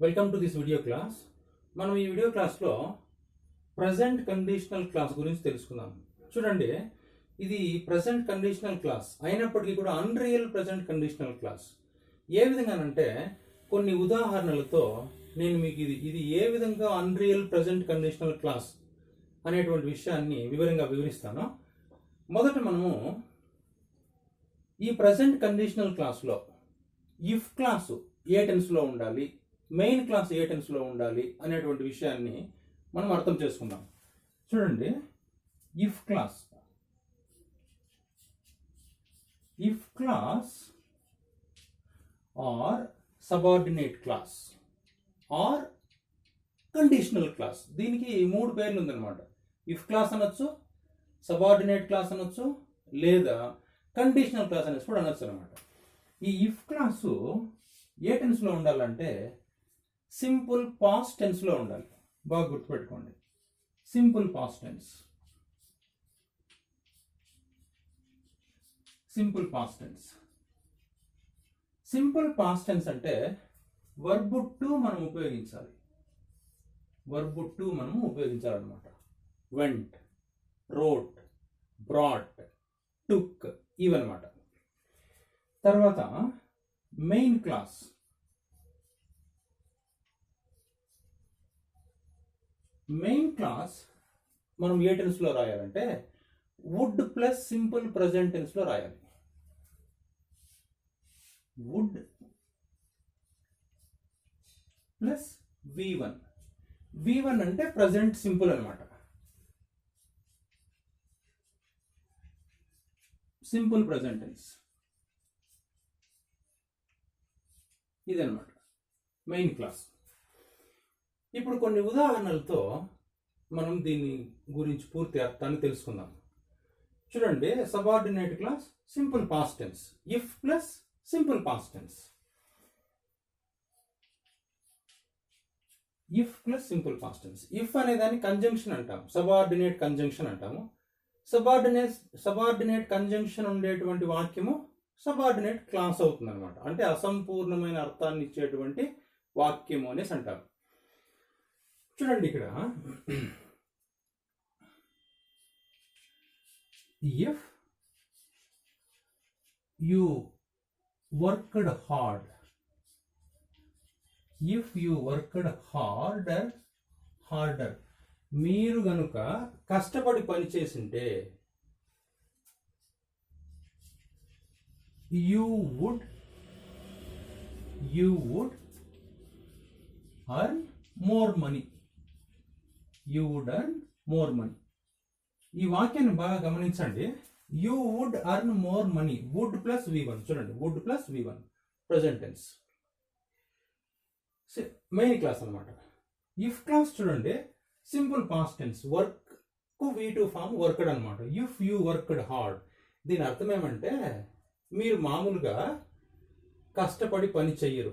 Welcome to this video class. మనం ఈ video క్లాస్లో ప్రజెంట్ కండిషనల్ క్లాస్ గురించి తెలుసుకుందాం. చూడండి, ఇది ప్రజెంట్ కండిషనల్ క్లాస్ అయినప్పటికీ కూడా అన్రియల్ ప్రజెంట్ కండిషనల్ క్లాస్. ఏ విధంగానంటే కొన్ని ఉదాహరణలతో నేను మీకు ఇది ఏ విధంగా అన్రియల్ ప్రజెంట్ కండిషనల్ క్లాస్ అనేటువంటి విషయాన్ని వివరంగా వివరిస్తాను. మొదట మనము ఈ ప్రజెంట్ కండిషనల్ క్లాస్లో ఇఫ్ క్లాసు ఏ టెన్స్లో ఉండాలి, మెయిన్ క్లాస్ ఏ టెన్స్లో ఉండాలి అనేటువంటి విషయాన్ని మనం అర్థం చేసుకుందాం. చూడండి, if clause or subordinate clause or conditional clause. దీనికి 3 పేర్లు ఉందన్నమాట. ఇఫ్ క్లాస్ అనొచ్చు, సబార్డినేట్ క్లాస్ అనొచ్చు, లేదా కండిషనల్ క్లాస్ అనేసి కూడా అనొచ్చు అనమాట. ఈ ఇఫ్ క్లాసు ఏ టెన్స్లో ఉండాలంటే సింపుల్ పాస్ట్ టెన్స్లో ఉండాలి. బాగా గుర్తుపెట్టుకోండి, simple past tense. Simple past tense simple past tense అంటే వర్బ్ టు మనం ఉపయోగించాలి. వర్బ్ టు మనము ఉపయోగించాలన్నమాట. వెంట్, రోట్, బ్రాట్, టుక్ ఇవన్నమాట. తర్వాత మెయిన్ క్లాస్. మెయిన్ క్లాస్ మనం ఏ టెన్స్లో రాయాలంటే వుడ్ ప్లస్ సింపుల్ ప్రజెంట్ టెన్స్లో రాయాలి. Would plus V1. V1 అంటే ప్రజెంట్ సింపుల్ అనమాట. సింపుల్ ప్రజెంట్ టెన్స్ ఇదనమాట మెయిన్ క్లాస్. ఇప్పుడు కొన్ని ఉదాహరణలతో మనం దీని గురించి పూర్తి అర్థాన్ని తెలుసుకుందాం. చూడండి, subordinate clause simple past tense, if plus simple past tense. If plus simple past tense. If అనే దాన్ని కంజంక్షన్ అంటాము, సబార్డినేట్ కంజంక్షన్ అంటాము. సబార్డినేట్ కంజంక్షన్ ఉండేటువంటి వాక్యము సబార్డినేట్ క్లాస్ అవుతుంది అనమాట. అంటే అసంపూర్ణమైన అర్థాన్ని ఇచ్చేటువంటి వాక్యము అనేసి అంటారు. చూడండి, ఇక్కడ if you worked hard, if you worked harder, మీరు గనుక కష్టపడి పని చేసింటే you would earn more money. You would earn more money. ఈ వాక్యాన్ని బాగా గమనించండి. You would earn more money. would plus V1. చూడండి, would plus V1 present tense, main clause అనమాట. ఇఫ్ క్లాస్ చూడండి, సింపుల్ పాస్ట్ టెన్స్, వర్క్ కు V2 form worked అనమాట. If you worked hard, దీని అర్థం ఏమంటే మీరు మామూలుగా కష్టపడి పని చెయ్యరు,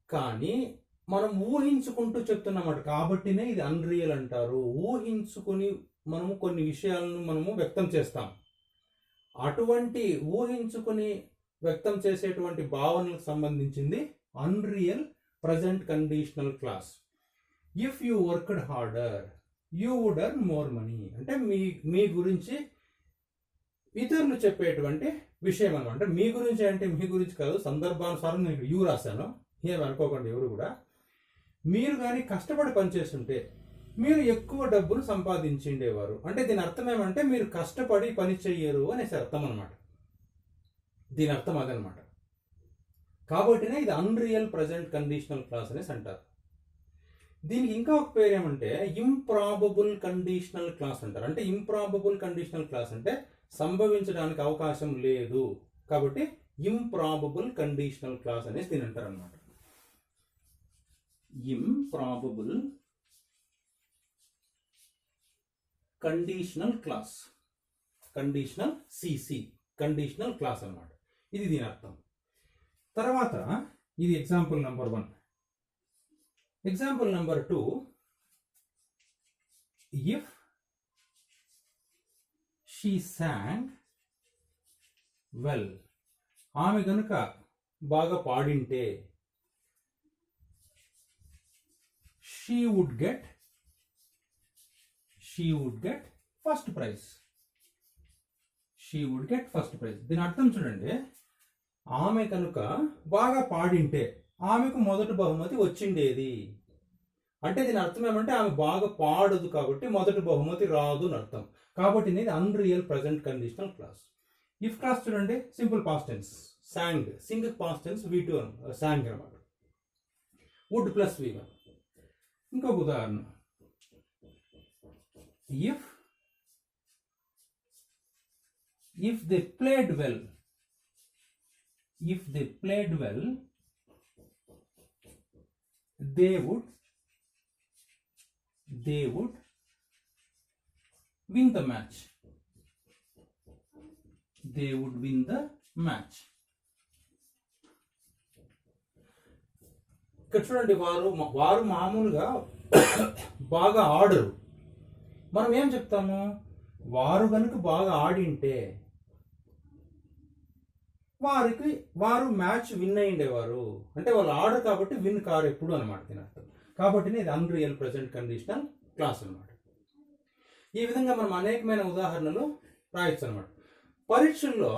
కానీ మనం ఊహించుకుంటూ చెప్తున్నమాట. కాబట్టినే ఇది అన్రియల్ అంటారు. ఊహించుకుని మనము కొన్ని విషయాలను మనము వ్యక్తం చేస్తాం. అటువంటి ఊహించుకుని వ్యక్తం చేసేటువంటి భావనలకు సంబంధించింది unreal present conditional clause. If you worked harder you would earn more money అంటే మీ గురించి ఇతరులు చెప్పేటువంటి విషయం అనమాట. అంటే మీ గురించి అంటే మీ గురించి కాదు, సందర్భానుసారం నేను యూ రాశాను, ఏమి అనుకోకండి ఎవరు కూడా. మీరు కానీ కష్టపడి పనిచేస్తుంటే మీరు ఎక్కువ డబ్బులు సంపాదించిండేవారు అంటే దీని అర్థం ఏమంటే మీరు కష్టపడి పని చెయ్యరు అనేసి అర్థం అనమాట. దీని అర్థం అదనమాట. కాబట్టినే ఇది అన్రియల్ ప్రజెంట్ కండిషనల్ క్లాస్ అనేసి అంటారు. దీనికి ఇంకా ఒక పేరు ఏమంటే ఇంప్రాబబుల్ కండిషనల్ క్లాస్ అంటారు. అంటే ఇంప్రాబబుల్ కండిషనల్ క్లాస్ అంటే సంభవించడానికి అవకాశం లేదు, కాబట్టి ఇంప్రాబబుల్ కండిషనల్ క్లాస్ అనేసి దీని అంటారు అనమాట. ఇంప్రాబబుల్ కండిషనల్ క్లాస్, కండిషనల్ సిసి కండిషనల్ క్లాస్ అనమాట. ఇది దీని అర్థం. తర్వాత ఇది example number 1. Example number 2, if she sang well, ఆమె గనుక బాగా పాడింటే she would get first prize. She would get first prize. దీని అర్థం చూడండి, ఆమె కనుక బాగా పాడింటే ఆమెకు మొదటి బహుమతి వచ్చిండేది. అంటే దీని అర్థం ఏమంటే ఆమె బాగా పాడదు కాబట్టి మొదటి బహుమతి రాదు అని అర్థం. కాబట్టి ఇది unreal present conditional clause. If clause చూడండి, simple past tense sang, sing past tense V2 sang అనమాట. Would plus V1. ఇంకొక ఉదాహరణ, if they played well, they would win the match. ఇక్కడ చూడండి, వారు మామూలుగా బాగా ఆడరు. మనం ఏం చెప్తాము, వారు కనుక బాగా ఆడింటే వారు మ్యాచ్ విన్ అయ్యిండేవారు. అంటే వాళ్ళు ఆడరు కాబట్టి విన్ కారు ఎప్పుడు అనమాట దీని అర్థం. కాబట్టి ఇది అన్రియల్ ప్రజెంట్ కండిషనల్ క్లాస్ అనమాట. ఈ విధంగా మనం అనేకమైన ఉదాహరణలు రాయొచ్చు అనమాట. పరీక్షల్లో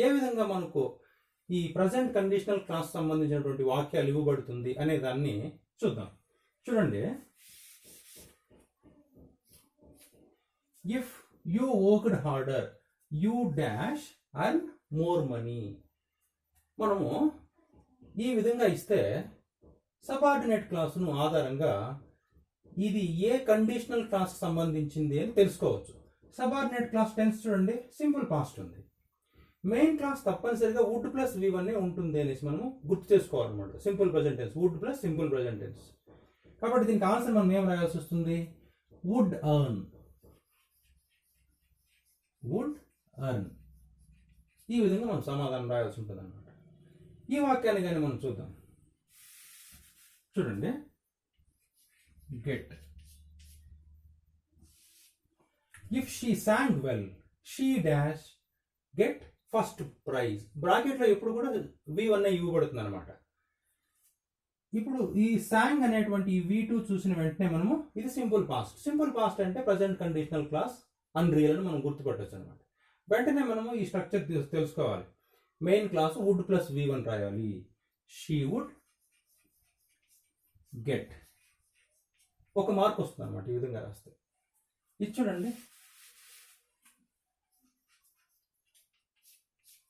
ఏ విధంగా మనకు ఈ ప్రజెంట్ కండిషనల్ క్లాస్ సంబంధించినటువంటి వాక్యాలు ఇవ్వబడుతుంది అనే దాన్ని చూద్దాం. చూడండి, if you worked harder you dash and more money. మనము ఈ విధంగా ఇస్తే సబార్డినేట్ క్లాసును ఆధారంగా ఇది ఏ కండిషనల్ క్లాస్ సంబంధించింది అని తెలుసుకోవచ్చు. సబార్డినేట్ క్లాస్ టెన్స్ చూడండి, సింపుల్ పాస్ట్ ఉంది. మెయిన్ క్లాస్ తప్పనిసరిగా వుడ్ ప్లస్ V1 ఉంటుంది అనేసి మనము గుర్తు చేసుకోవాలన్నమాట. Simple present tense, would plus simple present tense. కాబట్టి దీనికి ఆన్సర్ మనం ఏం రాయాల్సి వస్తుంది, వుడ్ ఎర్న్. ఈ విధంగా మనం సమాధానం రాయాల్సి ఉంటుంది అన్నమాట. ఈ వాక్యాన్ని కానీ మనం చూద్దాం. చూడండి, get, if she song well she dash get first praise. బ్రాకెట్లో ఎప్పుడు కూడా V1 ఇవ్వబడుతుంది అనమాట. ఇప్పుడు ఈ సాంగ్ అనేటువంటి ఈ V2 చూసిన వెంటనే మనము ఇది సింపుల్ పాస్ట్ అంటే ప్రజెంట్ కండిషనల్ క్లాస్ అన్రియల్ అని మనం గుర్తుపట్టచ్చు అనమాట. వెంటనే మనము ఈ స్ట్రక్చర్ తెలుసుకోవాలి. Main clause would plus V1 రాయాలి. షీ వుడ్ గెట్, ఒక మార్క్ వస్తుంది అనమాట ఈ విధంగా రాస్తే. ఇది చూడండి,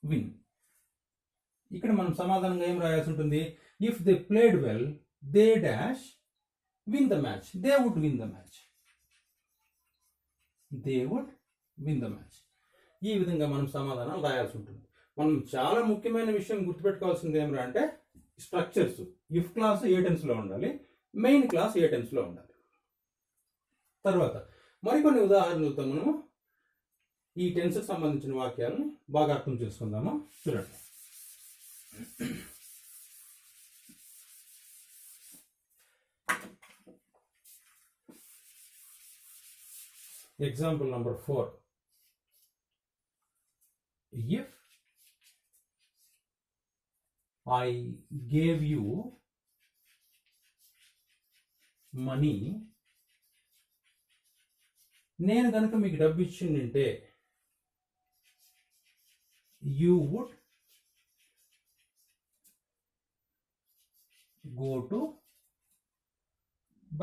విన్. ఇక్కడ మనం సమాధానంగా ఏం రాయాల్సి ఉంటుంది, if they played well they dash win the match. They would win the match. ఈ విధంగా మనం సమాధానం రాయాల్సి ఉంటుంది. మనం చాలా ముఖ్యమైన విషయం గుర్తుపెట్టుకోవాల్సింది ఏమిరా అంటే స్ట్రక్చర్స్. ఇఫ్ క్లాస్ ఏ టెన్స్లో ఉండాలి, మెయిన్ క్లాస్ ఏ టెన్స్లో ఉండాలి. తర్వాత మరికొన్ని ఉదాహరణలతో మనము ఈ టెన్స్కి సంబంధించిన వాక్యాలను బాగా అర్థం చేసుకుందాము. చూడండి, example number 4. If I gave you money, నేను కనుక మీకు డబ్బు ఇచ్చిందంటే you would go to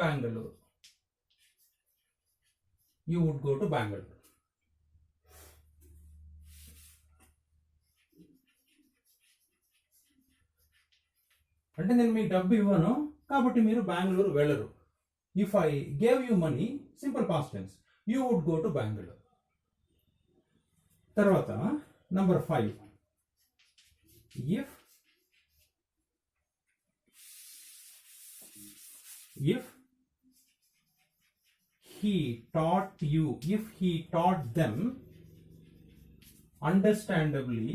Bangalore. అంటే నేను మీకు డబ్బు ఇవ్వను కాబట్టి మీరు బెంగళూరు వెళ్ళరు. If I gave you money, simple past tense, you would go to Bengaluru. తర్వాత నంబర్ 5. ఇఫ్ he taught them understandably,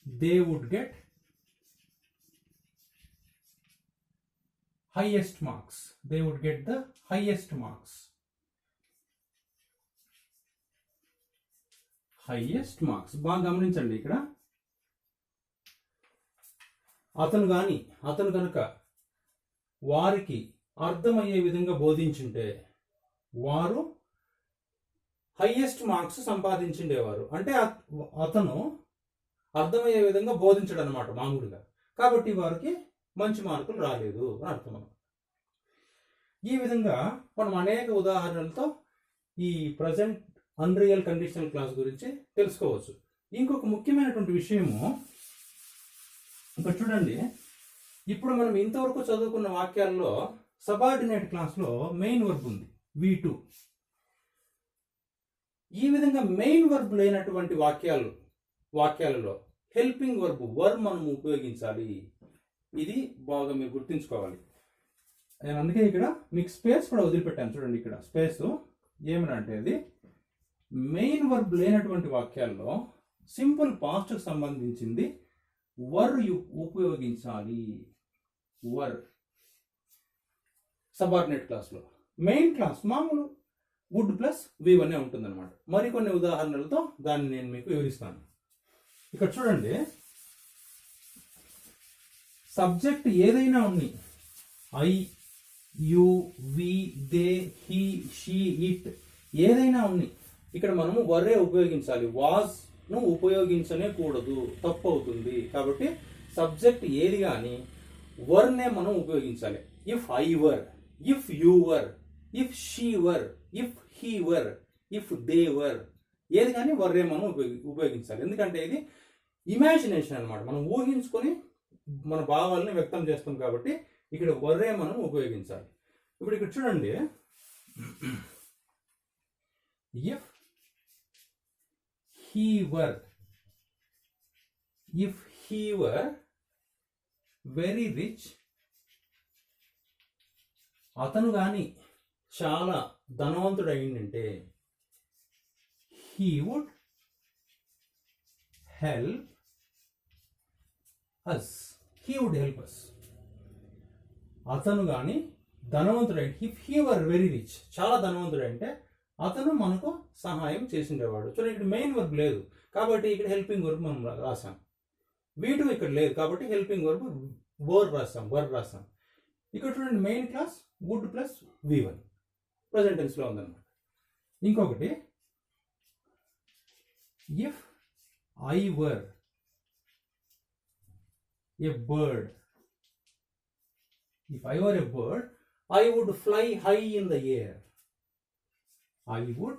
they would get highest marks. They would get the highest marks. highest marks. బాగా గమనించండి ఇక్కడ. అతను కనుక వారికి అర్థమయ్యే విధంగా బోధించుంటే వారు హైయెస్ట్ మార్క్స్ సంపాదించిండేవారు. అంటే అతను అర్థమయ్యే విధంగా బోధించడు అనమాట మామూలుగా. కాబట్టి వారికి మంచి మార్కులు రాలేదు అని అర్థం అన్నమాట. ఈ విధంగా మనం అనేక ఉదాహరణలతో ఈ ప్రజెంట్ అన్రియల్ కండిషనల్ క్లాస్ గురించి తెలుసుకోవచ్చు. ఇంకొక ముఖ్యమైనటువంటి విషయము ఇక్కడ చూడండి. ఇప్పుడు మనం ఇంతవరకు చదువుకున్న వాక్యాల్లో సబార్డినేట్ క్లాస్లో మెయిన్ వర్బ్ ఉంది V2. ఈ విధంగా మెయిన్ వర్బ్ లేనటువంటి వాక్యాలలో హెల్పింగ్ వర్బ్ మనం ఉపయోగించాలి. ఇది బాగా మీరు గుర్తుంచుకోవాలి. నేను అందుకే ఇక్కడ మీకు స్పేస్ కూడా వదిలిపెట్టాను. చూడండి ఇక్కడ స్పేస్ ఏమనంటే అది మెయిన్ వర్బ్ లేనటువంటి వాక్యాల్లో సింపుల్ పాస్ట్కి సంబంధించింది ఉపయోగించాలి. సబార్డినేట్ క్లాస్లో. మెయిన్ క్లాస్ మామూలు వుడ్ ప్లస్ V1 ఉంటుంది అనమాట. మరికొన్ని ఉదాహరణలతో దాన్ని నేను మీకు వివరిస్తాను. ఇక్కడ చూడండి, సబ్జెక్ట్ ఏదైనా ఉంది, I, you, we, they, he, she, it ఏదైనా ఉంది, ఇక్కడ మనము వరే ఉపయోగించాలి. వాజ్ ను ఉపయోగించనే కూడదు, తప్పు అవుతుంది. కాబట్టి సబ్జెక్ట్ ఏది కానీ వర్నే మనం ఉపయోగించాలి. If I were, if you were, if she were, if he were, if they were ఏది కానీ వర్రే మనం ఉపయోగించాలి. ఎందుకంటే ఇది ఇమాజినేషన్ అనమాట. మనం ఊహించుకొని మన భావాలని వ్యక్తం చేస్తాం కాబట్టి ఇక్కడ వర్రే మనం ఉపయోగించాలి. ఇప్పుడు ఇక్కడ చూడండి, if he were, if he were very rich, అతను కానీ చాలా ధనవంతుడు అయిందంటే he would help us. He would help us. అతను కానీ ధనవంతుడు, if he were very rich, చాలా ధనవంతుడు అంటే అతను మనకు సహాయం చేసిండేవాడు. చూడండి ఇక్కడ మెయిన్ వర్బ్ లేదు కాబట్టి ఇక్కడ హెల్పింగ్ వర్బ్ మనం రాసాం. V2 ఇక్కడ లేదు కాబట్టి హెల్పింగ్ వర్బ్ వర్ రాసాం. ఇక్కడ చూడండి main clause would plus V1 present టెన్స్లో ఉందన్నమాట. ఇంకొకటి, if I were a bird, I would fly high in the air. I would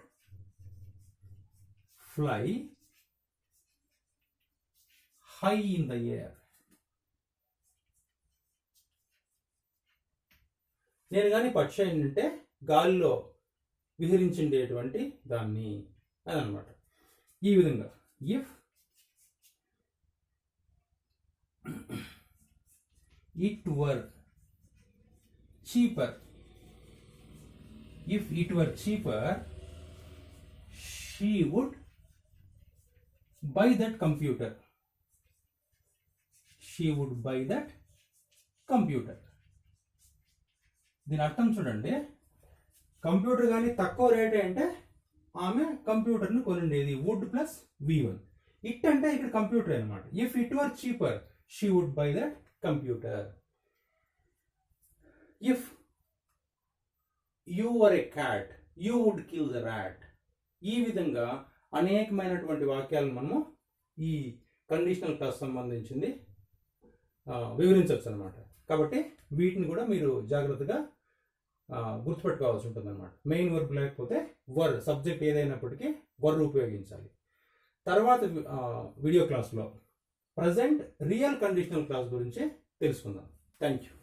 fly high in the air. నేను కానీ పక్షి ఏంటంటే గాలిలో విహరించేటువంటి దాన్ని అదనమాట. ఈ విధంగా if it were cheaper, she would buy that computer. దీని అర్థం చూడండి, కంప్యూటర్ కానీ తక్కువ రేట్ అంటే ఆమె కంప్యూటర్ని కొనిండేది. Would plus V1. ఇట్ అంటే ఇక్కడ కంప్యూటర్ అనమాట. If it were cheaper she would buy that computer. If you were a cat you would kill the rat. ఈ విధంగా అనేకమైనటువంటి వాక్యాలను మనము ఈ కండిషనల్ క్లాస్ సంబంధించింది వివరించవచ్చు అనమాట. కాబట్టి వీటిని కూడా మీరు జాగ్రత్తగా గుర్తుపెట్టుకోవాల్సి ఉంటుంది అనమాట. మెయిన్ వర్బ్ లేకపోతే వర్, సబ్జెక్ట్ ఏదైనప్పటికీ వర్ ఉపయోగించాలి. తర్వాత వీడియో క్లాస్లో ప్రజెంట్ రియల్ కండిషనల్ క్లాస్ గురించి తెలుసుకుందాం. Thank you.